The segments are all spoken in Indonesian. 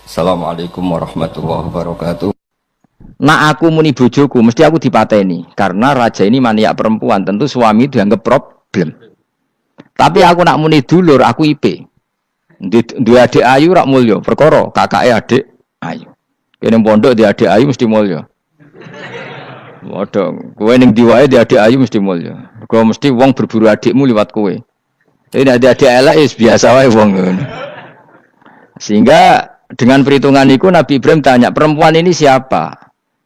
Assalamualaikum warahmatullahi wabarakatuh. Nak aku muni bojoku mesti aku dipateni karena raja ini maniak perempuan, tentu suami dianggap problem. Tapi aku nak muni dulur aku IP. Dua adik ayu rak mulya, perkara kakake adik ayu. Kene pondok di adik ayu mesti mulya. Waduh, kowe ning diwae di adik ayu mesti mulya. Kowe mesti wong berburu adikmu liwat kowe. Ini adik elek biasa wae wong ngono. Sehingga dengan perhitungan itu Nabi Ibrahim tanya, perempuan ini siapa?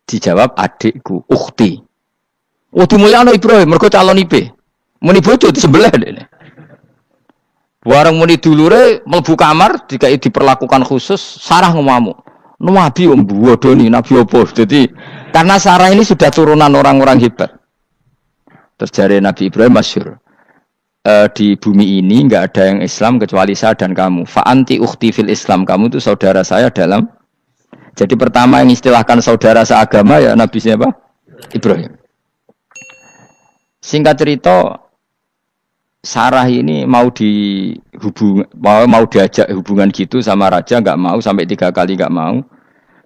Dijawab adikku, ukhti. Oh dimulyakno Ibrahim, mergo calon IP. Muni bojo sebelah dene. Bareng muni dulure mlebu kamar dikai diperlakukan khusus, Sarah ngamuk. Nabi om bodoni, Nabi opo. Jadi karena Sarah ini sudah turunan orang-orang hebat. Terus jare Nabi Ibrahim masyhur. Di bumi ini enggak ada yang Islam kecuali saya dan kamu. Fa anti ukhti fil Islam, kamu itu saudara saya dalam. Jadi pertama yang istilahkan saudara seagama ya Nabi siapa? Ibrahim. Singkat cerita, Sarah ini mau diajak hubungan gitu sama raja, nggak mau, sampai 3 kali nggak mau.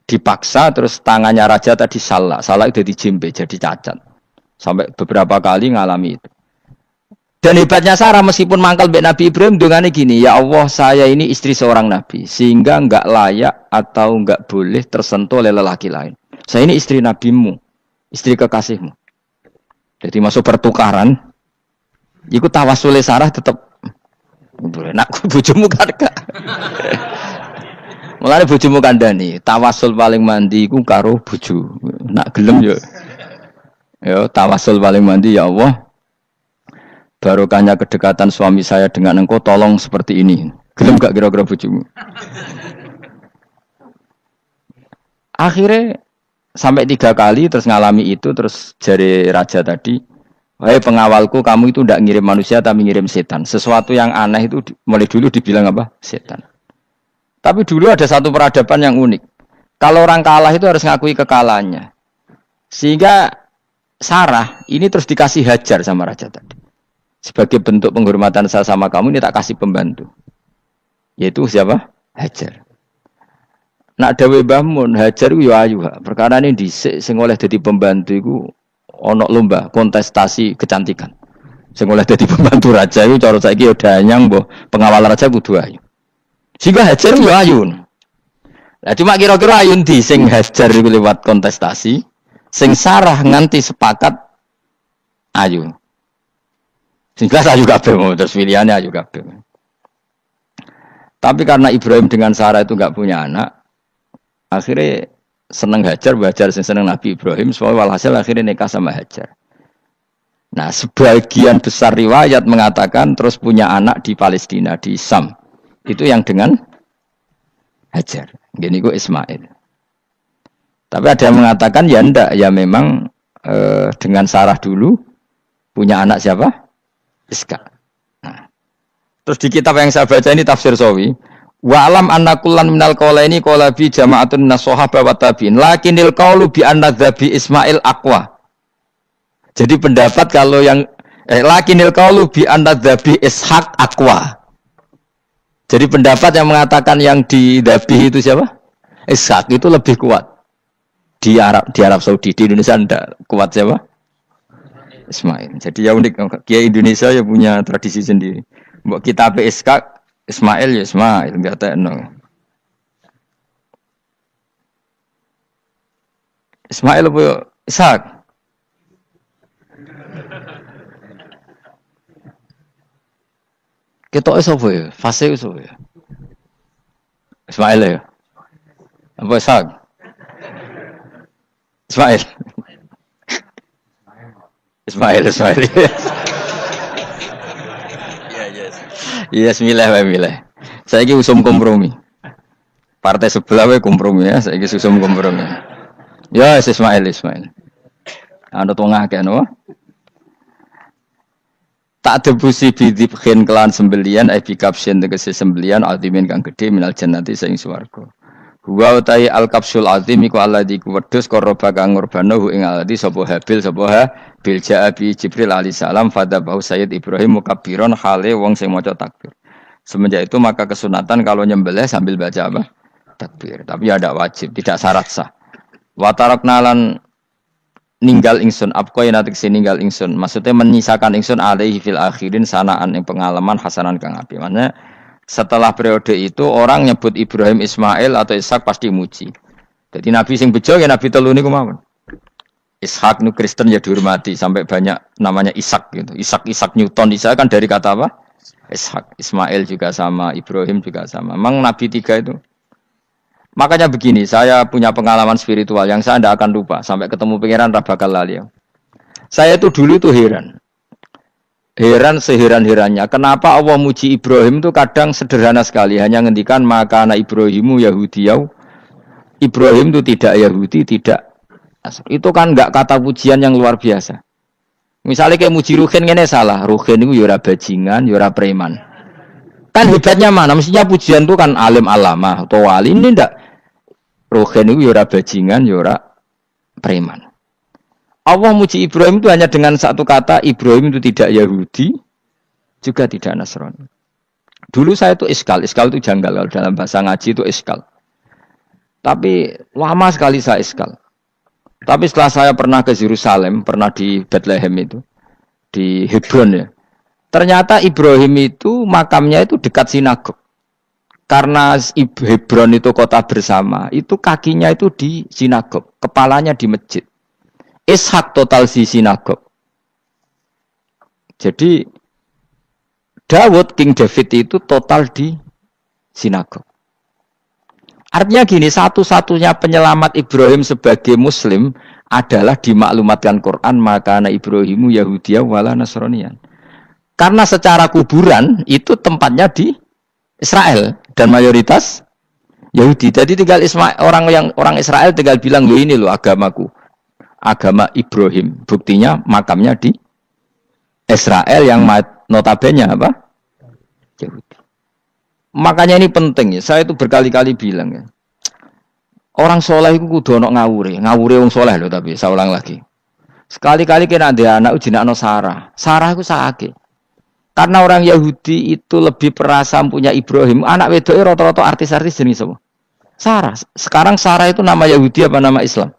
Dipaksa, terus tangannya raja tadi salah itu dijimpe, jadi cacat. Sampai beberapa kali ngalami itu. Dan hebatnya Sarah meskipun mangkal mbek Nabi Ibrahim dongane gini, ya Allah saya ini istri seorang Nabi sehingga enggak layak atau enggak boleh tersentuh oleh lelaki lain. Saya ini istri nabimu, istri kekasihmu. Jadi masuk pertukaran, iku tawasule Sarah tetap boleh nak bojomu kan gak. Mulane bojomu kandhani, tawasul paling mandi iku karo bojo. Nak gelem yo. Yo tawasul paling mandi ya Allah. Barokahnya kedekatan suami saya dengan engkau, tolong seperti ini. Gelem gak kira-kira bojomu? Akhirnya sampai 3 kali terus ngalami itu, terus jari raja tadi, wahai pengawalku, kamu itu tidak ngirim manusia tapi ngirim setan. Sesuatu yang aneh itu mulai dulu dibilang apa? Setan. Tapi dulu ada satu peradaban yang unik. Kalau orang kalah itu harus ngakui kekalahannya. Sehingga Sarah ini terus dikasih Hajar sama raja tadi. Sebagai bentuk penghormatan saya sama kamu, ini tak kasih pembantu. Yaitu siapa? Hajar. Nak dawe Mbah Mun, Hajar ku yo ayu. Perkara ini dhisik sing oleh dadi pembantu iku ana lomba kontestasi kecantikan. Sing oleh dadi pembantu raja iku cara saiki yo danyang mbah pengawal raja kudu ayu. Sehingga Hajar yo ayu. Lah cuma kira-kira ayu ndi sing Hajar iku lewat kontestasi, sing Sarah nganti sepakat ayu. Sing jelas ayu kabeh, terus pilihannya ayu kabeh. Tapi karena Ibrahim dengan Sarah itu enggak punya anak, akhirnya seneng Hajar, sing seneng Nabi Ibrahim, soalnya walhasil akhirnya nikah sama Hajar. Nah, sebagian besar riwayat mengatakan terus punya anak di Palestina, di Sam. Itu yang dengan Hajar. Gini gue Ismail. Tapi ada yang mengatakan ya enggak, ya memang dengan Sarah dulu punya anak siapa? Iska. Nah. Terus di kitab yang saya baca ini tafsir Sawi, wa alam anna kullan minal qaulaini qala bi jama'atun minas sahabah wa tabi'in lakinnil qaulu bi anna dzabi Ismail aqwa. Jadi pendapat kalau yang lakinnil qaulu bi anna dzabi Ishaq aqwa. Jadi pendapat yang mengatakan yang didabih itu siapa? Ishaq itu lebih kuat. Di Arab Saudi, di Indonesia enggak kuat siapa? Ismail. Jadi ya unik, Kiai Indonesia ya punya tradisi sendiri. Mbok kitab Ishaq, Ismail ya Ismail, enggak tekno. Ismail apa Ishaq? Ketoke sapa ya? Fase sapa ya? Ismail ya. Apa Ishaq? Ismail. Ismail. Yes, milih. Saya ini usum kompromi. Partai sebelah we kompromi ya. Saya ini usum kompromi. Ya, Ismail. Anda tengah kan, wah. Tak debusi bidibkhin kelan sembelian, bikapsin tegesi sembelian, altimin kang gede minal jannati saing swarga. Wa utai al-kapsul azim iku alladzi kuwedhus koroba kang ngurbanahu ing alladzi sapa Habil ja'abi Jibril alaihi salam fadabahu Sayyid Ibrahim mukabbiron hale wong sing maca takbir. Semenjak itu maka kesunatan kalau nyembelih sambil baca apa? takbir. Tapi ya tidak wajib, tidak syarat sah. Wa tarakna lan ninggal ingsun apko yen atik ninggal ingsun. Maksudnya menyisakan ingsun alaihi fil akhirin sanaan yang pengalaman hasanan kang apik. Maksudnya setelah periode itu orang nyebut Ibrahim, Ismail atau Ishak pasti muji. Jadi Nabi sing bejo ya Nabi telu niku mawon. Ishak nu Kristen ya dihormati sampai banyak namanya Ishak gitu. Ishak Newton Ishak kan dari kata apa? Ishak. Ismail juga sama, Ibrahim juga sama. Memang Nabi tiga itu. Makanya begini, saya punya pengalaman spiritual yang saya tidak akan lupa sampai ketemu pangeran bakal lali. Saya itu dulu tuh heran seheran-herannya. Kenapa Allah muji Ibrahim itu kadang sederhana sekali, hanya ngendikan maka anak Ibrahimu Yahudiyau. Ibrahim itu tidak Yahudi, tidak. Itu kan enggak kata pujian yang luar biasa. Misalnya kayak muji Ruhin ini salah. Ruhin itu yura bajingan, yura preman. Kan hebatnya mana? Mestinya pujian itu kan alim alama atau wali. Ini enggak. Ruhin itu yura bajingan, yura preman. Allah muji Ibrahim itu hanya dengan satu kata. Ibrahim itu tidak Yahudi, juga tidak Nasrani. Dulu saya itu iskal itu janggal. Kalau dalam bahasa ngaji itu iskal. Tapi lama sekali saya iskal. Tapi setelah saya pernah ke Yerusalem, pernah di Bethlehem itu, di Hebron ya. Ternyata Ibrahim itu makamnya itu dekat sinagog. Karena Hebron itu kota bersama, itu kakinya itu di sinagog, kepalanya di masjid. Ishak total di sinagog. Jadi King David itu total di sinagog. Artinya gini, satu-satunya penyelamat Ibrahim sebagai Muslim adalah dimaklumatkan Quran maka anak Ibrahimu Yahudiyah wala Nasraniyan. Karena secara kuburan itu tempatnya di Israel dan mayoritas Yahudi. Jadi tinggal orang Israel tinggal bilang lo ini lo agamaku, agama Ibrahim. Buktinya makamnya di Israel yang notabene apa? Yahudi. Makanya ini penting ya. Saya itu berkali-kali bilang ya. Orang soleh itu kudu ono ngawure wong soleh loh, tapi saya ulang lagi. Sekali-kali kena ada anak ujinakno Sarah. Sarah itu sakit. Karena orang Yahudi itu lebih perasa punya Ibrahim. Anak wedoknya rata-rata artis-artis jenis semua. Sarah. Sekarang Sarah itu nama Yahudi apa nama Islam?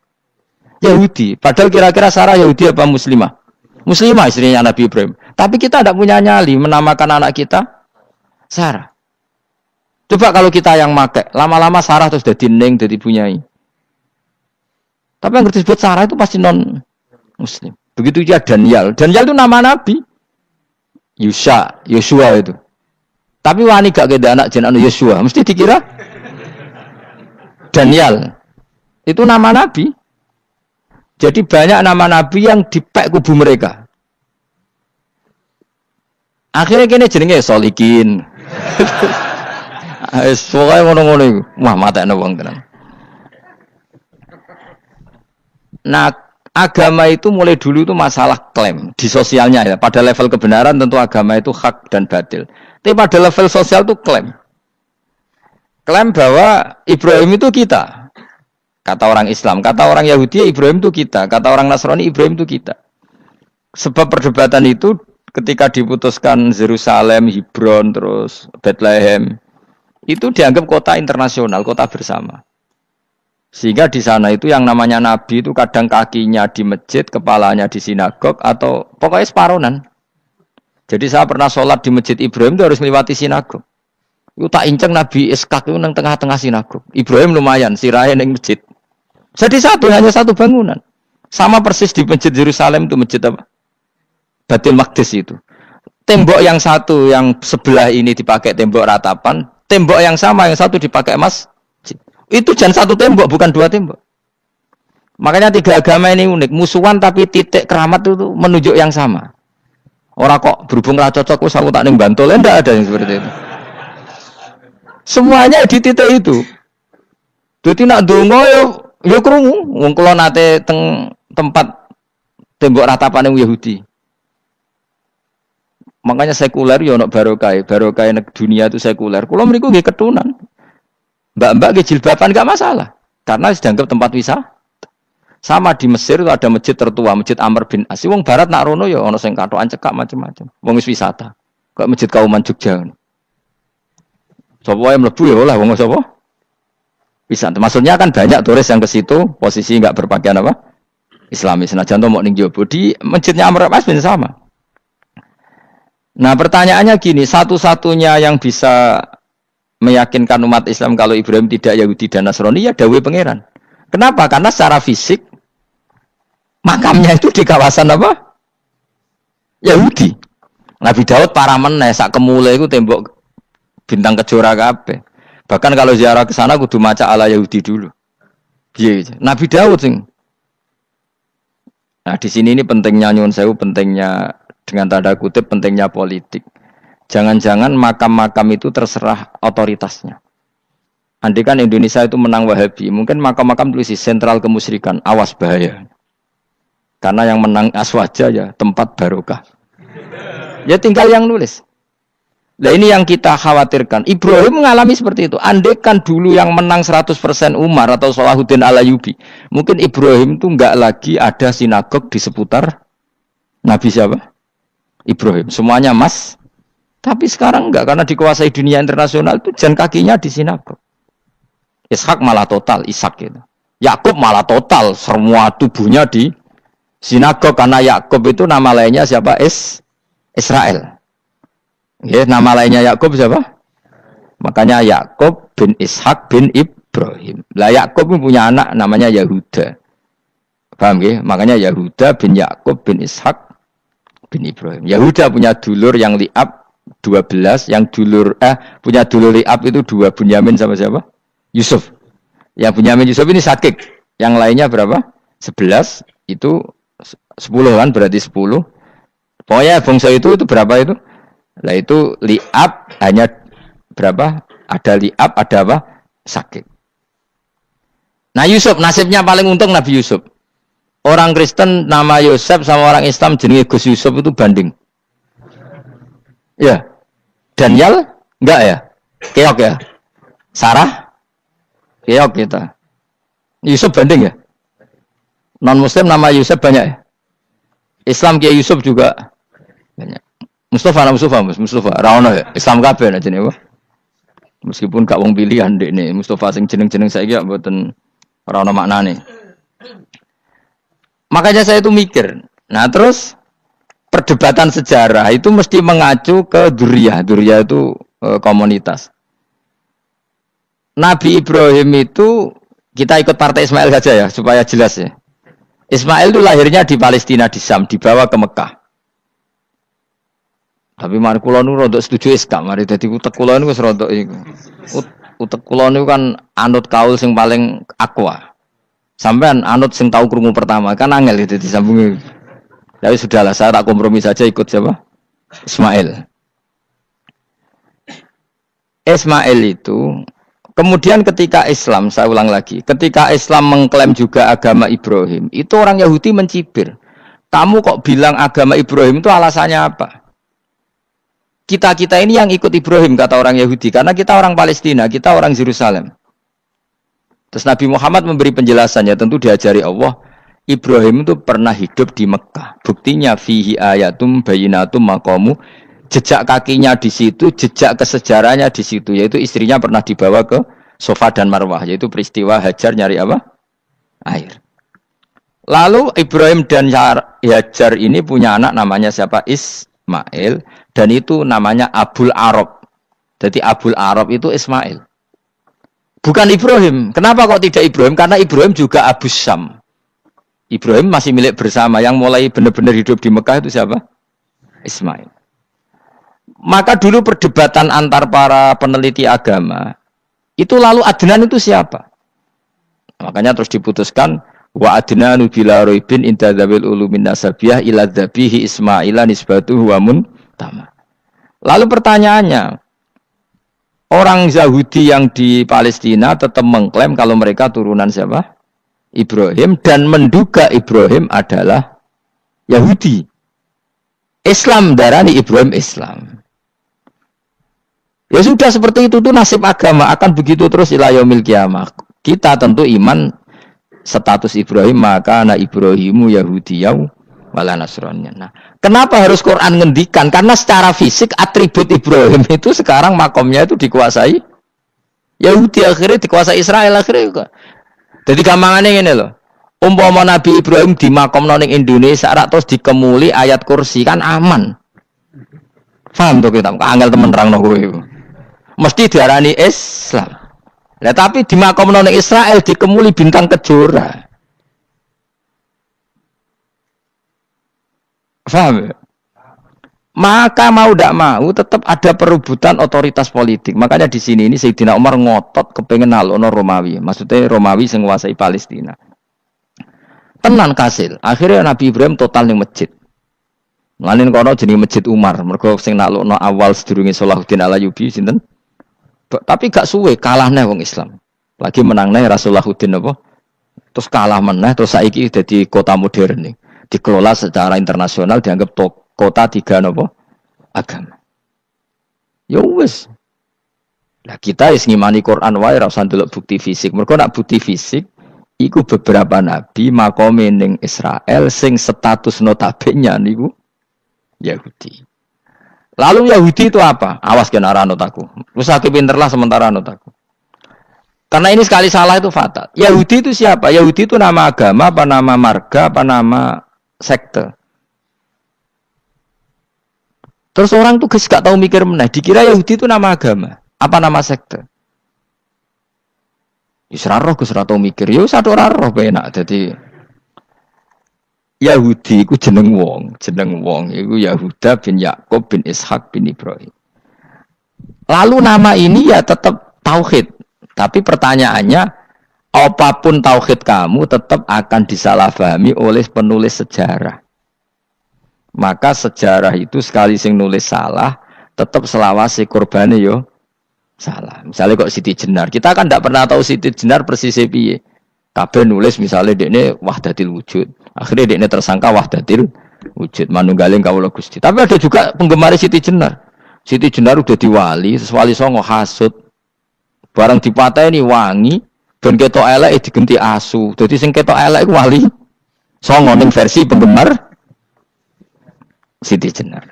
Yahudi. Padahal kira-kira Sarah Yahudi apa Muslimah? Muslimah istrinya Nabi Ibrahim. Tapi kita tidak punya nyali menamakan anak kita Sarah. Coba kalau kita yang make, lama-lama Sarah terus jadi neng, jadi punyai. Tapi yang disebut Sarah itu pasti non Muslim. Begitu juga Daniel. Daniel itu nama Nabi. Yosua itu. Tapi wani gak keda anak jeneng Yosua, mesti dikira Daniel. Itu nama Nabi. Jadi banyak nama Nabi yang dipek kubu mereka. Akhirnya kini jenenge Solikin. Pokoknya ngono-ngono iku. Wah, matekno wong tenan. Nah, agama itu mulai dulu itu masalah klaim di sosialnya ya. Pada level kebenaran tentu agama itu hak dan batil. Tapi pada level sosial itu klaim. Klaim bahwa Ibrahim itu kita. Kata orang Islam, kata orang Yahudi Ibrahim itu kita, kata orang Nasrani Ibrahim itu kita. Sebab perdebatan itu ketika diputuskan Yerusalem, Hebron, terus Bethlehem, itu dianggap kota internasional, kota bersama. Sehingga di sana itu yang namanya Nabi itu kadang kakinya di masjid, kepalanya di sinagog, atau pokoknya separonan. Jadi saya pernah sholat di masjid Ibrahim itu harus melewati sinagog. Itu tak inceng Nabi Ishak itu nang tengah-tengah sinagog. Ibrahim lumayan, sirahe ning masjid. Jadi hanya satu bangunan. Sama persis di masjid Yerusalem itu masjid apa? Baitul Maqdis itu. Tembok yang satu yang sebelah ini dipakai tembok ratapan. Tembok yang sama, yang satu dipakai emas. Itu jangan satu tembok, bukan dua tembok. Makanya tiga agama ini unik. Musuhan tapi titik keramat itu menunjuk yang sama. Orang kok berhubung ra cocok, aku tak ning Bantul, enggak ada yang seperti itu. Semuanya di titik itu. Jadi nak donga yo krungu. Wong kula nate teng tempat tembok ratapan Yahudi. Makanya sekuler ya ono barokah dunia itu sekuler. Kula mriku nggih ketunan. Mbak-mbak nggih jilbaban enggak masalah karena dianggap tempat wisata. Sama di Mesir itu ada masjid tertua, Masjid Amr bin As. Wong barat nak rono ya ono sing katokan cekak macam-macam. Wong wis wisata. Kok Masjid Kauman Jogja. Sapa wae mlebu ya oleh wong sapa? Bisa. Maksudnya kan banyak turis yang ke situ posisi nggak berpakaian apa? Islami. Senajan to mau ning jowo di masjidnya Amr bin sama. Nah, pertanyaannya gini, satu-satunya yang bisa meyakinkan umat Islam kalau Ibrahim tidak Yahudi dan Nasrani ya dawuh pangeran. Kenapa? Karena secara fisik makamnya itu di kawasan apa? Yahudi. Nabi Daud para meneh sak kemule iku tembok bintang kejora kabeh. Bahkan kalau ziarah ke sana kudu maca ala Yahudi dulu. Piye? Nabi Daud sing. Nah, di sini ini pentingnya nyuwun sewu, pentingnya dengan tanda kutip pentingnya politik. Jangan-jangan makam-makam itu terserah otoritasnya. Andai kan Indonesia itu menang Wahabi, mungkin makam-makam tulis sentral kemusyrikan, awas bahaya. Karena yang menang Aswaja ya tempat barokah. Ya tinggal yang nulis. Nah ini yang kita khawatirkan. Ibrahim mengalami seperti itu. Andai kan dulu yang menang 100% Umar atau Salahuddin Al-Ayyubi, mungkin Ibrahim itu enggak lagi ada sinagog di seputar Nabi siapa? Ibrahim. Semuanya mas. Tapi sekarang enggak, karena dikuasai dunia internasional itu jalan kakinya di sinagog. Ishak malah total, Ishak gitu. Yakub malah total, semua tubuhnya di sinagog, karena Yakub itu nama lainnya siapa? Israel. Ya, nama lainnya Yakub siapa? Makanya Yakub bin Ishak bin Ibrahim. Lah Yakub punya anak namanya Yahuda. Paham ya? Makanya Yahuda bin Yakub bin Ishak bin Ibrahim. Yahuda punya dulur yang li'ab 12, yang dulur punya dulur li'ab itu 2, Bunyamin sama siapa? Yusuf. Yang Bunyamin Yusuf ini Sakik. Yang lainnya berapa? 11, itu 10 kan, berarti 10. Pokoknya bangsa itu berapa itu? Lah itu li'ab hanya berapa? Ada li'ab, ada apa? Sakit. Nah Yusuf, nasibnya paling untung Nabi Yusuf. Orang Kristen nama Yosef sama orang Islam jenenge Gus Yusuf itu banding. Ya. Daniel? Enggak ya? Keok ya? Sarah? Keok kita. Yusuf banding ya? Non Muslim nama Yusuf banyak ya? Islam Kiai Yusuf juga banyak. Mustafa Raono ya, Islam kabeh aja nih, meskipun gak wong pilihan dek nih, Mustafa sing jeneng-jeneng saya gak buatan Raono maknane. Makanya saya itu mikir, nah terus perdebatan sejarah itu mesti mengacu ke Duriyah itu komunitas. Nabi Ibrahim itu kita ikut partai Ismail saja ya supaya jelas ya. Ismail itu lahirnya di Palestina di Syam, dibawa ke Mekah. Tapi mari kula nu rodok setuju Islam, mari dadi utek kula niku wis rodok iku. Utek kula niku kan anut kaul sing paling akwa. Sampean anut sing tahu krungu pertama, kan angel itu disambungi. Ya sudahlah, saya tak kompromi saja ikut siapa? Ismail. Ismail itu kemudian ketika Islam, saya ulang lagi, ketika Islam mengklaim juga agama Ibrahim, itu orang Yahudi mencibir. Kamu kok bilang agama Ibrahim itu alasannya apa? Kita ini yang ikut Ibrahim, kata orang Yahudi, karena kita orang Palestina, kita orang Yerusalem. Terus Nabi Muhammad memberi penjelasannya, tentu diajari Allah, Ibrahim itu pernah hidup di Mekah. Buktinya fihi ayatum bayinatum maqamu, jejak kakinya di situ, jejak kesejarahnya di situ, yaitu istrinya pernah dibawa ke Safa dan Marwah, yaitu peristiwa Hajar nyari apa? Air. Lalu Ibrahim dan Hajar ini punya anak namanya siapa? Ismail. Dan itu namanya Abul Arab. Jadi Abul Arab itu Ismail. Bukan Ibrahim. Kenapa kok tidak Ibrahim? Karena Ibrahim juga Abu Syam. Ibrahim masih milik bersama. Yang mulai benar-benar hidup di Mekah itu siapa? Ismail. Maka dulu perdebatan antar para peneliti agama. Itu lalu Adnan itu siapa? Makanya terus diputuskan. Wa adnanu bila roibin inta dzawil ulumin nasabiyah ila dzabihi Ismaila nisbatuhu wa tama. Lalu pertanyaannya, orang Yahudi yang di Palestina tetap mengklaim kalau mereka turunan siapa? Ibrahim, dan menduga Ibrahim adalah Yahudi. Islam darani Ibrahim Islam. Ya sudah seperti itu tuh nasib agama akan begitu terus ila yaumil qiyamah. Kita tentu iman status Ibrahim, maka ana Ibrahimu Yahudiyau wala Nasrani. Nah, kenapa harus Quran ngendikan? Karena secara fisik atribut Ibrahim itu sekarang makomnya itu dikuasai Yahudi akhirnya dikuasai Israel akhirnya juga. Jadi gampangannya ngene lho. Umpama Nabi Ibrahim dimakamno ning Indonesia rak terus dikemuli ayat kursi kan aman. Paham to kita? Angel temen nerangno kowe iku. Mesti diarani Islam. Lah tapi dimakamno ning Israel dikemuli bintang kejora. Paham ya? Maka mau tidak mau tetap ada perebutan otoritas politik. Makanya di sini ini Sayyidina Umar ngotot kepengen nalono Romawi. Maksudnya Romawi sing nguasai Palestina. Tenan kasil. Akhirnya Nabi Ibrahim total ning masjid. Mlanin kono jenenge Masjid Umar. Mergo sing nalono awal sedurunge Salahuddin Al-Ayyubi sinten? Tapi gak suwe kalahne wong Islam. Lagi menangne Rasulullahuddin apa? Terus kalah meneh terus saiki dadi kota modern nih. Dikelola secara internasional dianggap kota tiga nopo agama. Ya wis. Lah kita wis ngimani Quran wae ora usah ndelok bukti fisik. Mergo nak bukti fisik iku beberapa nabi makome ning Israel sing status notabene niku Yahudi. Lalu Yahudi itu apa? Awas kena anut aku. Wis aku pinterlah sementara anut aku. Karena ini sekali salah itu fatal. Yahudi itu siapa? Yahudi itu nama agama, apa nama marga, apa nama sekte. Terus orang tuh gak tahu mikir meneh, dikira Yahudi itu nama agama, apa nama sekte. Israroh Gus ora tau mikir, yo satu ora roh penak. Dadi Yahudi iku jeneng wong iku Yahuda bin Yakub bin Ishak bin Ibrahim. Lalu nama ini ya tetap tauhid, tapi pertanyaannya apapun tauhid kamu tetap akan disalahpahami oleh penulis sejarah. Maka sejarah itu sekali sing nulis salah, tetap selawase korbane yo salah. Misalnya kok Siti Jenar, kita kan tidak pernah tahu Siti Jenar persisnya piye. Kabeh nulis misalnya dekne wahdatil wujud, akhirnya dekne tersangka wahdatil wujud, manunggaling kawula Gusti. Tapi ada juga penggemar Siti Jenar. Siti Jenar udah diwali, wali songo hasud, barang dipateni wangi, ben ketok elek digenti asu. Jadi sing ketok elek iku wali songo ning versi penggemar Siti Jenar.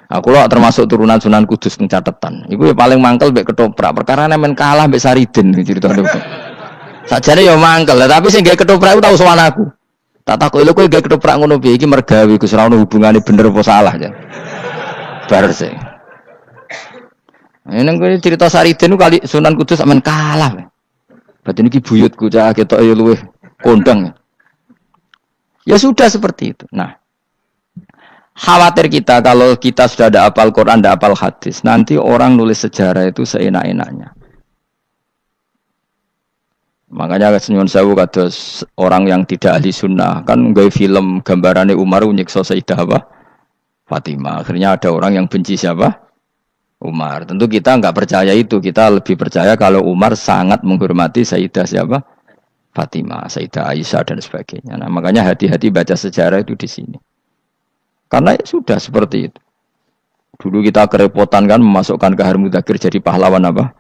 Aku lo termasuk turunan Sunan Kudus pencatatan. Iku ya paling mangkel mbek ketoprak. Perkara men kalah mbek Saridin ceritane. Sajane ya mangkel, tapi sing gawe ketoprak iku tau sowan aku. Tak takoki lho kowe gawe ketoprak ngono piye iki mergawe Gus ora ono hubungane bener apa salah ya. Bar sih. Nang kowe cerita Saridin kali Sunan Kudus men kalah. Berarti niki buyutku cah ketok ya luwih kondang. Ya sudah seperti itu. Nah, khawatir kita kalau kita sudah ada hafal Quran, ada hafal hadis, nanti orang nulis sejarah itu seenak-enaknya. Makanya senyum sewu kados orang yang tidak ahli sunnah kan nggawe film gambarannya Umar nyiksa Sayyidah apa? Fatimah. Akhirnya ada orang yang benci siapa? Umar. Tentu kita enggak percaya itu. Kita lebih percaya kalau Umar sangat menghormati Sayyidah siapa? Fatimah, Sayyidah Aisyah dan sebagainya. Nah, makanya hati-hati baca sejarah itu di sini. Karena ya sudah seperti itu. Dulu kita kerepotan kan memasukkan Kahar Mudzakkir jadi pahlawan apa?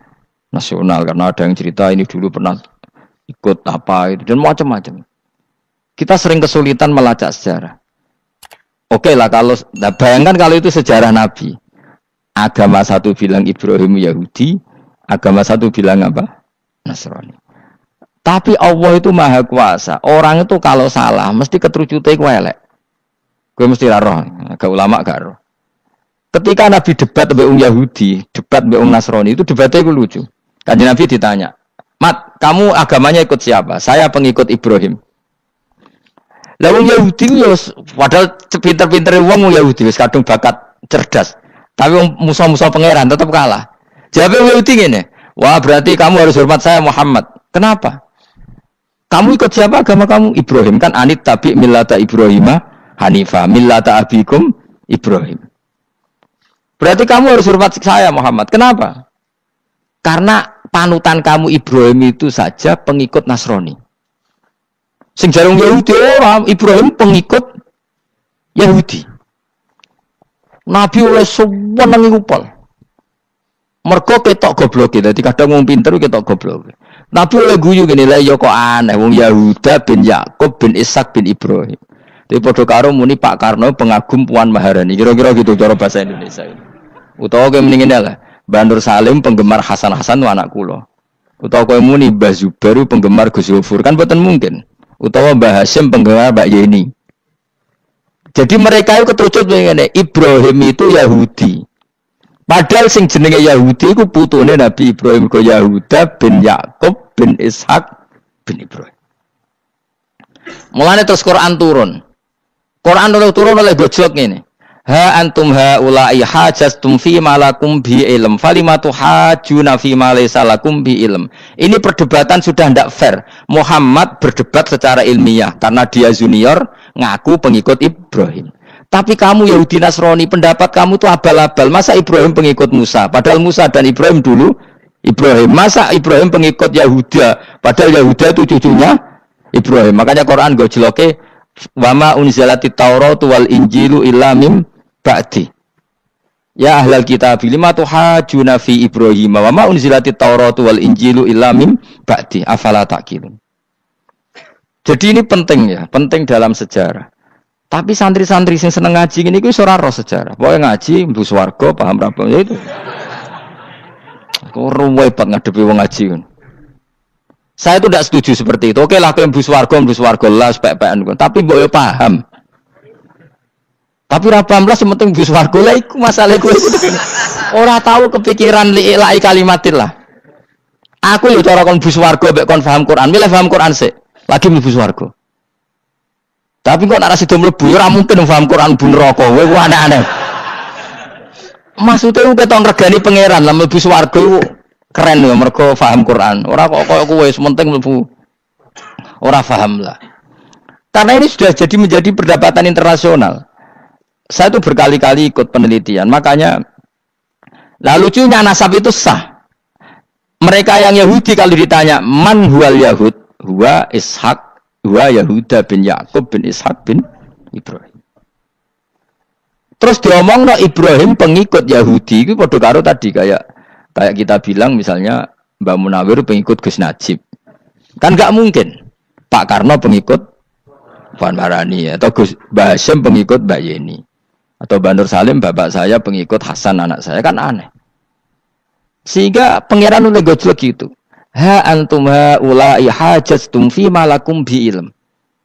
Nasional. Karena ada yang cerita ini dulu pernah ikut apa itu dan macam-macam. Kita sering kesulitan melacak sejarah. Oke lah kalau, nah bayangkan kalau itu sejarah Nabi. Agama satu bilang Ibrahim Yahudi, agama satu bilang apa? Nasrani. Tapi Allah itu maha kuasa. Orang itu kalau salah mesti keterucute ku elek. Gue mesti roh, agak ulama gak roh. Ketika Nabi debat dengan Yahudi, debat dengan Nasrani, itu debatnya itu lucu. Kanjeng Nabi ditanya, Mat, kamu agamanya ikut siapa? Saya pengikut Ibrahim. Lalu Yahudi, padahal pinter-pinter wong Yahudi, kadang bakat cerdas. Tapi musuh-musuh pangeran tetap kalah. Jawabnya Yahudi gini, wah berarti kamu harus hormat saya Muhammad. Kenapa? Kamu ikut siapa agama kamu? Ibrahim. Kan anit tabi millata Ibrahimah Hanifah, millata abikum Ibrahim. Berarti kamu harus hormat saya Muhammad. Kenapa? Karena panutan kamu Ibrahim itu saja pengikut Nasrani. Sing jarung Yahudi orang Ibrahim pengikut Yahudi. Nabi oleh sewenang ngupol. Mergo ketok goblok. Dadi kadang wong pinter ketok goblok. Nabi oleh guyu gini lah ya kok aneh wong Yahuda bin Yakub bin Ishak bin Ibrahim. Tapi padha karo muni Pak Karno pengagum Puan Maharani. Kira-kira gitu cara bahasa Indonesia. Utawa ke mendingin lah. Bandur Salim penggemar Hasan Hasan itu anak kula. Utawa kowe muni Mbah Zubair penggemar Gus Yofur kan boten mungkin. Utawa Mbah Hasyim penggemar Mbak Yeni. Jadi mereka itu ketucut ngene, Ibrahim itu Yahudi. Padahal sing jenenge Yahudi iku putune Nabi Ibrahim ko Yahuda bin Yakub bin Ishak bin Ibrahim. Mulane terus Quran turun. Quran turun oleh gojlok ngene. Ha antum haula'i hajastum fi malakum bi ilm falimatu hajuna fi ma laysa lakum bi ilm. Ini perdebatan sudah tidak fair. Muhammad berdebat secara ilmiah karena dia junior ngaku pengikut Ibrahim. Tapi kamu Yahudi Nasrani pendapat kamu tuh abal-abal. Masa Ibrahim pengikut Musa? Padahal Musa dan Ibrahim dulu Ibrahim. Masa Ibrahim pengikut Yahuda? Padahal Yahuda itu cucunya Ibrahim. Makanya Quran gojloke wama unzilati Tauratu wal Injilu illa mim ba'di. Ya ahlal kitab lima tuhajuna fi Ibrahim wa ma unzilati Tauratu wal Injilu illa mim ba'di afala taqilun. Jadi ini penting ya, penting dalam sejarah. Tapi santri-santri sing seneng ngaji ini wis ora roh sejarah. Pokoke ngaji mlebu swarga paham ra ya itu. Kok ruwet banget ngadepi wong ngaji kan. Saya itu tidak setuju seperti itu. Oke lah kowe mlebu swarga lah spek-pekan. Tapi mbok yo paham. Tapi ra paham lah sing penting mlebu swarga lah iku masalah kowe. Ora tahu kepikiran li'ilai kalimatillah. Aku yo cara kon mlebu swarga mek kon paham Quran. Milih paham Quran sik. Lagi mlebu swarga. Tapi kok nek ra sida mlebu ora mungkin paham Quran bu neraka. Kowe ku aneh-aneh. Maksudnya ku keton regani pangeran lah mlebu swarga keren lho mergo paham Quran. Ora kok koyo kowe sementing mlebu. Ora paham lah. Karena ini sudah jadi menjadi perdebatan internasional. Saya itu berkali-kali ikut penelitian. Makanya lah lucunya nasab itu sah. Mereka yang Yahudi kalau ditanya man huwal Yahud, huwa Ishak, huwa Yahuda bin Yakub bin Ishak bin Ibrahim. Terus diomong no Ibrahim pengikut Yahudi itu padha karo tadi kayak kita bilang misalnya Mbak Munawir pengikut Gus Najib. Kan enggak mungkin. Pak Karno pengikut Puan Marani atau Gus Mbah Hasyim pengikut Mbak Yeni. Atau Mbak Nur Salim bapak saya pengikut Hasan anak saya kan aneh. Sehingga pangeran oleh gojlok gitu. Ha antum haula'i hajastum fi malakum bi ilm.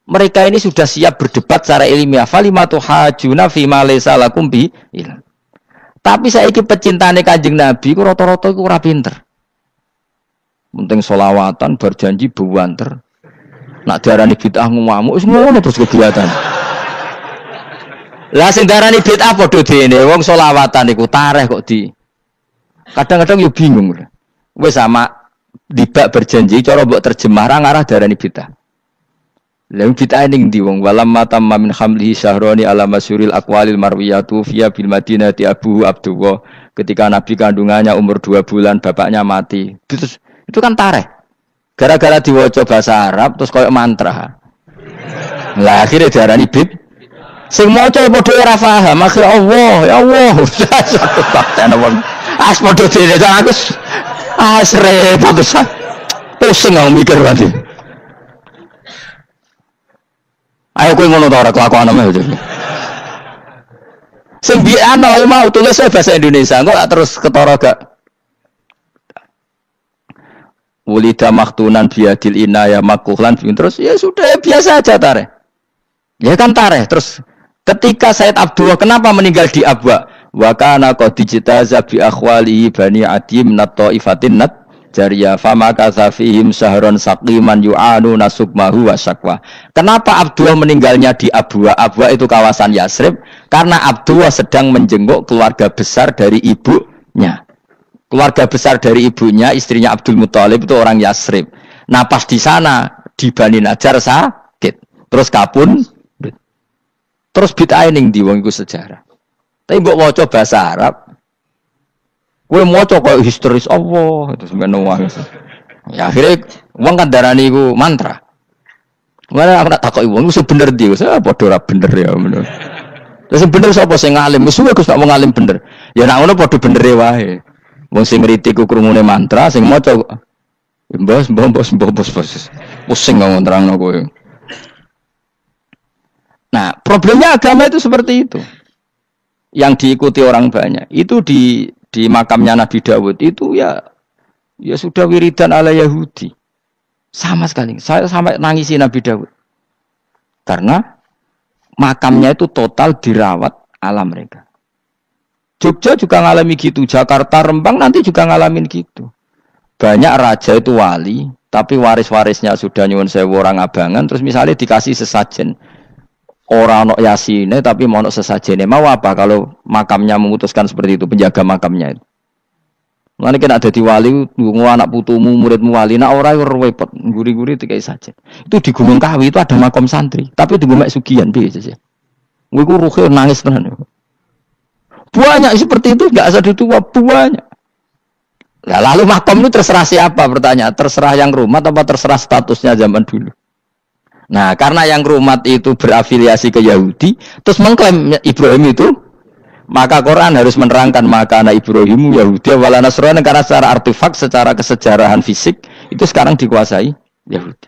Mereka ini sudah siap berdebat secara ilmiah. Falimatu hajuna fi ma laysa lakum bi ilm. Tapi saiki pecintane Kanjeng Nabi ku rata-rata iku ora pinter. Penting selawatan berjanji buwanter. Nak diarani bid'ah ngamuk wis ngono terus kegiatan. Lah sing diarani bid'ah padha dene wong selawatan iku tareh kok di. Kadang-kadang yo bingung. Wis sama dibak berjanji cara mbok terjemah ra ngarah diarani bid'ah. Lalu kita ning di wong walam matam min hamlihi syahroni ala masyuril aqwalil marwiyatu fiya bil madinati Abu Abdullah ketika Nabi kandungannya umur 2 bulan bapaknya mati. Terus itu kan tareh. Gara-gara diwaca bahasa Arab terus koyo mantra. Lah akhirnya diarani bid. Sing maca padha ora paham, akhir Allah, ya Allah. Takten wong. As padha dene aku. Repot tenan. Pusing aku mikir berarti. Ayo kowe ngono ta ora kelakuan ame aja. Sing biasa mau tulis bahasa Indonesia, kok terus ketara gak. Wulida maktunan biadil inaya makuhlan terus ya sudah biasa aja tareh. Ya kan tareh terus ketika Said Abdullah kenapa meninggal di Abwa? Wa kana qad dijtaza bi akhwalihi bani adim nat taifatin nat Jariyah fama kasafihim sahron saqiman yu'anu nasukmahu wa syakwa. Kenapa Abdullah meninggalnya di Abwa? Abwa itu kawasan Yasrib karena Abdullah sedang menjenguk keluarga besar dari ibunya. Keluarga besar dari ibunya, istrinya Abdul Muthalib itu orang Yasrib. Nah pas di sana di Bani Najjar sakit. Terus kapun. Terus bid'ah ning ndi wong iku sejarah. Tapi mbok waca bahasa Arab kowe maca koyo histeris Allah terus ngono wae. Ya akhirnya wong kan darani iku mantra. Mana aku tak takoki wong iku bener ndi wis padha ora bener ya ngono. Terus bener sapa sing ngalim? Wis Gus nak wong ngalim bener. Ya nak ngono padha benere wae. Wong sing ngritik ku krungune mantra sing maca mbos. Pusing ngomong terangno kowe. Nah, problemnya agama itu seperti itu. Yang diikuti orang banyak. Itu di makamnya Nabi Dawud itu ya Ya sudah wiridan ala Yahudi. Sama sekali. Saya sampai nangisi Nabi Daud. Karena makamnya itu total dirawat ala mereka. Jogja juga ngalami gitu, Jakarta, Rembang nanti juga ngalamin gitu. Banyak raja itu wali, tapi waris-warisnya sudah nyuwun sewu orang abangan, terus misalnya dikasih sesajen. Orang nok yasine tapi mau nok sesajene. Mau apa kalau makamnya memutuskan seperti itu, penjaga makamnya itu. Mulane kena dadi wali, nggo anak putumu, muridmu wali, nak ora repot, guri-guri dikai sajen. Itu di Gunung Kawi itu ada makam santri, tapi di Gunung Sugihan piye sih. Gue ruhe nangis tenan. Banyak seperti itu enggak asal ditua banyak. Nah, lalu makam itu terserah siapa pertanyaan? Terserah yang rumat apa terserah statusnya zaman dulu? Nah, karena yang rumat itu berafiliasi ke Yahudi, terus mengklaim Ibrahim itu, maka Quran harus menerangkan maka anak Ibrahim Yahudi wala Nasrani karena secara artefak, secara kesejarahan fisik itu sekarang dikuasai Yahudi.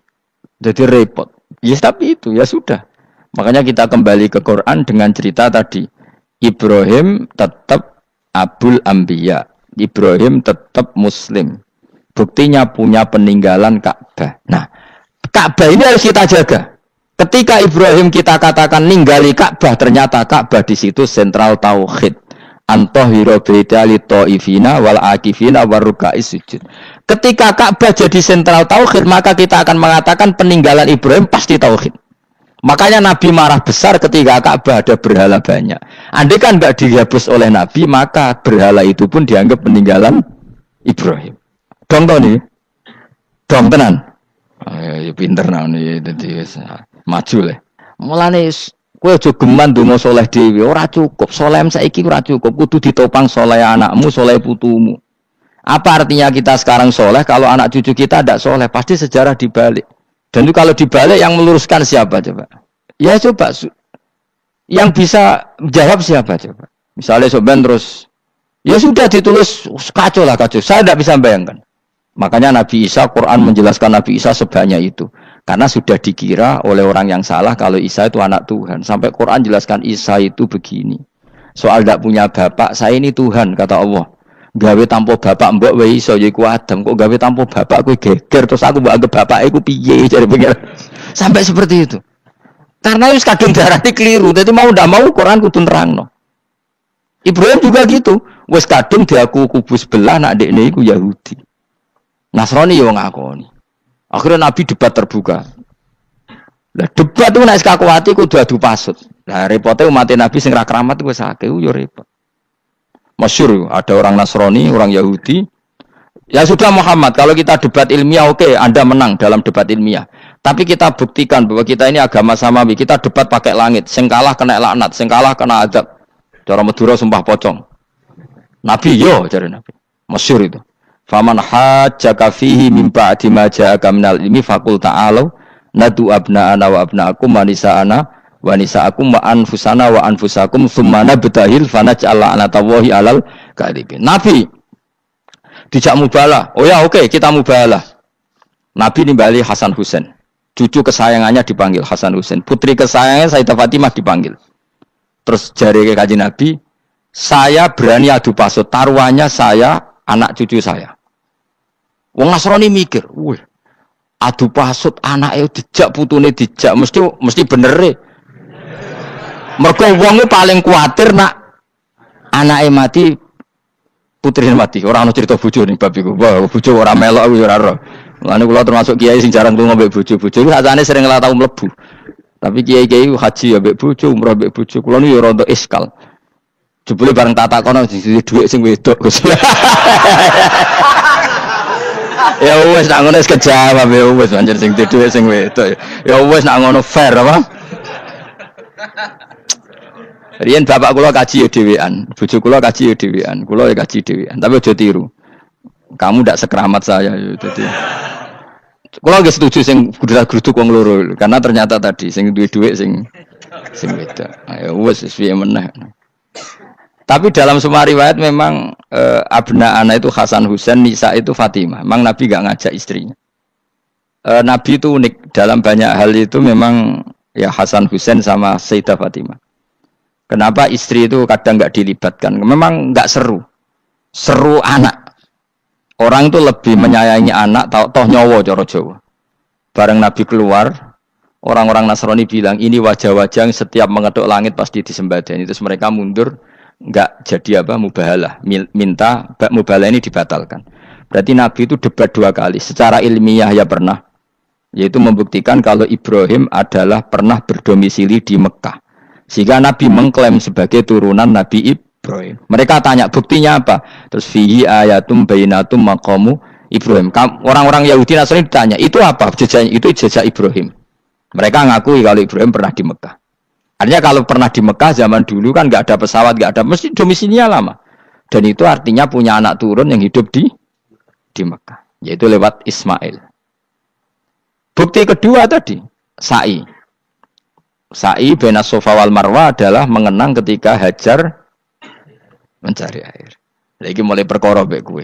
Jadi repot. Ya tapi itu ya sudah. Makanya kita kembali ke Quran dengan cerita tadi. Ibrahim tetap Abul Anbiya. Ibrahim tetap Muslim. Buktinya punya peninggalan Ka'bah. Nah, Ka'bah ini harus kita jaga. Ketika Ibrahim kita katakan ninggali Ka'bah, ternyata Ka'bah di situ sentral tauhid. Antahira baitali ta'ifina wal akifina waruka'is sujud. Ketika Ka'bah jadi sentral tauhid, maka kita akan mengatakan peninggalan Ibrahim pasti tauhid. Makanya Nabi marah besar ketika Ka'bah ada berhala banyak. Andai kan enggak dihapus oleh Nabi, maka berhala itu pun dianggap peninggalan Ibrahim. Dong nih. Dong tenan. Ya pinter nih dadi maju le. Mulane kowe aja geman donga saleh dhewe, ora cukup. Saleh saiki ora cukup, kudu ditopang saleh anakmu, saleh putumu. Apa artinya kita sekarang saleh kalau anak cucu kita tidak saleh? Pasti sejarah dibalik. Dan itu kalau dibalik yang meluruskan siapa coba? Ya coba yang bisa jawab siapa coba? Misalnya soben terus ya sudah ditulis kacau lah kacau. Saya tidak bisa bayangkan. Makanya Nabi Isa, Quran menjelaskan Nabi Isa sebanyak itu. Karena sudah dikira oleh orang yang salah kalau Isa itu anak Tuhan. Sampai Quran jelaskan Isa itu begini. Soal tidak punya bapak, saya ini Tuhan, kata Allah. Gawe tanpa bapak mbok wae iso ya iku Adam, kok gawe tanpa bapak kowe geger terus aku mbok anggap bapak iku piye jare pengen. Sampai seperti itu. Karena wis kadung darane keliru, dadi mau ndak mau Quran kudu nerangno. Ibrahim juga gitu, wis kadung diaku kubu sebelah nak dekne iku Yahudi. Nasrani yo ngakoni. Akhirnya Nabi debat terbuka. Lah debat itu nek kakuati kudu adu pasut. Lah repote umat Nabi sing ra keramat wis akeh yo repot. Masyhur ada orang Nasrani, orang Yahudi. Ya sudah Muhammad, kalau kita debat ilmiah oke, Anda menang dalam debat ilmiah. Tapi kita buktikan bahwa kita ini agama samawi. Kita debat pakai langit, sing kalah kena laknat, sing kalah kena adab. Cara Madura sumpah pocong. Nabi yo cari Nabi. Masyhur itu. Faman hajjaka fihi min ba'di ma ja'aka minal ilmi faqul ta'alu nadu abna'ana wa abna'akum wa nisa'ana wa nisa'akum wa anfusana wa anfusakum tsumma nabtahil fanaj'al anatallahi 'alal kadhibin. Nabi dijak mubalah. Oh ya oke, kita mubalah. Nabi nimbali Hasan Husain. Cucu kesayangannya dipanggil Hasan Husain. Putri kesayangannya Sayyidah Fatimah dipanggil. Terus jari ke Kanjeng Nabi, saya berani adu pasut, taruhannya saya, anak cucu saya. Wong Nasrani mikir, wih, adu pasut anaknya dijak putune dijak, mesti bener e. Mergo wong paling kuatir nak anake mati, putrine mati. Ora ana cerita bojo ning bab iku. Wah, bojo ora melok aku ora ora. Mulane kula termasuk kiai sing jarang lunga mbek bojo-bojo. Iku sakjane sering ora tau mlebu. Tapi kiai-kiai haji ya mbek bojo, umrah mbek bojo. Kula niku ya rada iskal. Jebule bareng tak takono dhuwit sing wedok. Ya wis nak ngono wis kejawab ya wis anjir sing dhuwit sing wedok. Ya wis nak ngono fair apa? Riyen bapak kula kaji ya dhewean, bojo kula kaji ya dhewean, kula ya kaji dhewean. Tapi aja tiru. Kamu ndak sekeramat saya ya dadi. Kula nggih setuju sing gudrak-gruduk wong loro karena ternyata tadi sing duwe dhuwit sing beda. Ya wis piye meneh. Tapi dalam semua riwayat memang abna ana itu Hasan Husain, Nisa itu Fatimah. Memang Nabi enggak ngajak istrinya. Nabi itu unik dalam banyak hal itu memang ya Hasan Husain sama Sayyidah Fatimah. Kenapa istri itu kadang nggak dilibatkan? Memang nggak seru. Seru anak. Orang itu lebih menyayangi anak toh nyawa cara Jawa. Bareng Nabi keluar, orang-orang Nasrani bilang ini wajah-wajah yang setiap mengetuk langit pasti disembadani. Terus mereka mundur, enggak jadi mubahalah, minta mubahalah ini dibatalkan. Berarti Nabi itu debat 2 kali. Secara ilmiah ya pernah, yaitu membuktikan kalau Ibrahim adalah pernah berdomisili di Mekah. Sehingga Nabi mengklaim sebagai turunan Nabi Ibrahim. Mereka tanya buktinya apa? Terus fihi ayatum bainatum maqamu Ibrahim. Orang-orang Yahudi Nasrani ditanya, itu apa? Itu jejak Ibrahim. Mereka ngakui kalau Ibrahim pernah di Mekah. Artinya kalau pernah di Mekah zaman dulu kan nggak ada pesawat, nggak ada, mesti domisilinya lama. Dan itu artinya punya anak turun yang hidup di Mekah, yaitu lewat Ismail. Bukti kedua tadi, sa'i. Sa'i baina Safa wal Marwah adalah mengenang ketika Hajar mencari air. Lagi mulai perkara mbek kowe.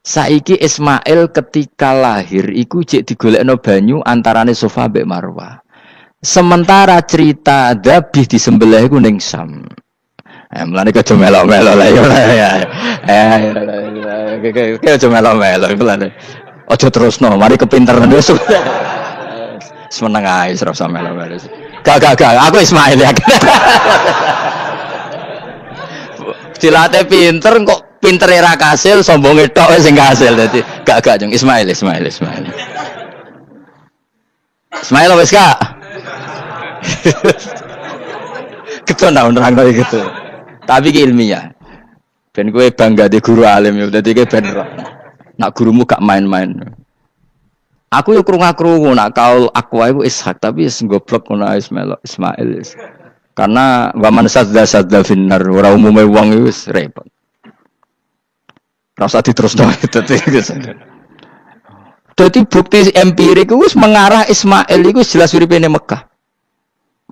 Saiki Ismail ketika lahir iku jek digolekno banyu antarane Safa mbek Marwah. Sementara cerita Dzabih disembelih iku ning Sam. Mulane aja melok-melok lah ya. Aja melok-melok mulane. Aja terusno, mari kepinteran wis. Semeneng ae ora usah melok-melok. Gak, aku Ismail ya. Cilate pinter kok pinter ra kasil, sombonge tok sing kasil dadi gak jeng Ismail. Ismail wis Kak. Ketona nerangno gitu. Tapi ki ilmiah. Ben kowe bangga di guru alim ya dadi kowe ben nak gurumu gak main-main. Aku yo krungu-krungu nak kaul aku iku Ishak tapi wis goblok ngono Ismail. Karena waman sadda finnar ora umume wong iku wis repot. Ora usah diterusno dadi bukti empirik wis mengarah Ismail iku jelas uripe ning Mekah.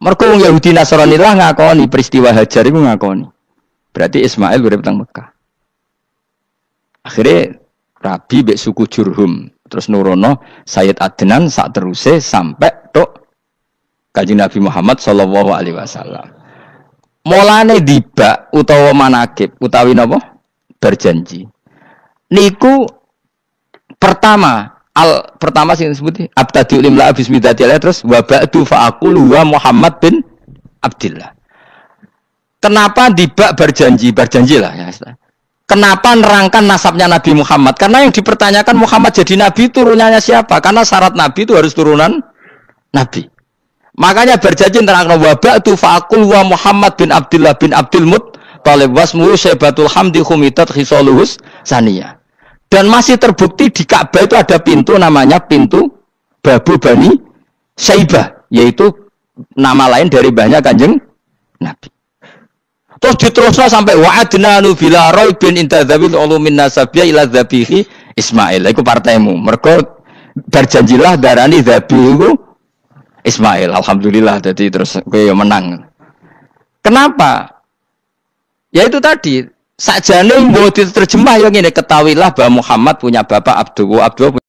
Mergo wong Yahudi Nasrani lah ngakoni peristiwa Hajar iku ngakoni. Berarti Ismail urip teng Mekah. Akhirnya Rabi mbek suku Jurhum terus nurono Sayyid Adnan sak teruse sampai tok Kanjeng Nabi Muhammad sallallahu alaihi wasallam. Mulane dibak utawa manakib utawi napa? Berjanji. Niku pertama sing disebut abtadiul imla bismillah terus wa ba'du fa aqulu wa Muhammad bin Abdillah. Kenapa dibak berjanjilah ya. Kenapa nerangkan nasabnya Nabi Muhammad? Karena yang dipertanyakan Muhammad jadi Nabi turunannya siapa? Karena syarat Nabi itu harus turunan Nabi. Makanya berjanji nerangkan wa ba'du fa aqulu wa Muhammad bin Abdillah bin Abdul Muttalib wasmuhu Syaibatul Hamdi khumitat khisaluhus saniyah. Dan masih terbukti di Ka'bah itu ada pintu namanya pintu Babu Bani Syaibah, yaitu nama lain dari banyak Kanjeng Nabi. Terus diteruslah sampai wa'adnanu bila raibin intadzabil ulumin nasabiyya ila dzabihi Ismail. Iku partaimu. Mergo berjanjilah darani dzabihu Ismail. Alhamdulillah jadi terus kowe menang. Kenapa? Ya itu tadi sakjane mau diterjemah yang ini ketahuilah bahwa Muhammad punya bapak Abdullah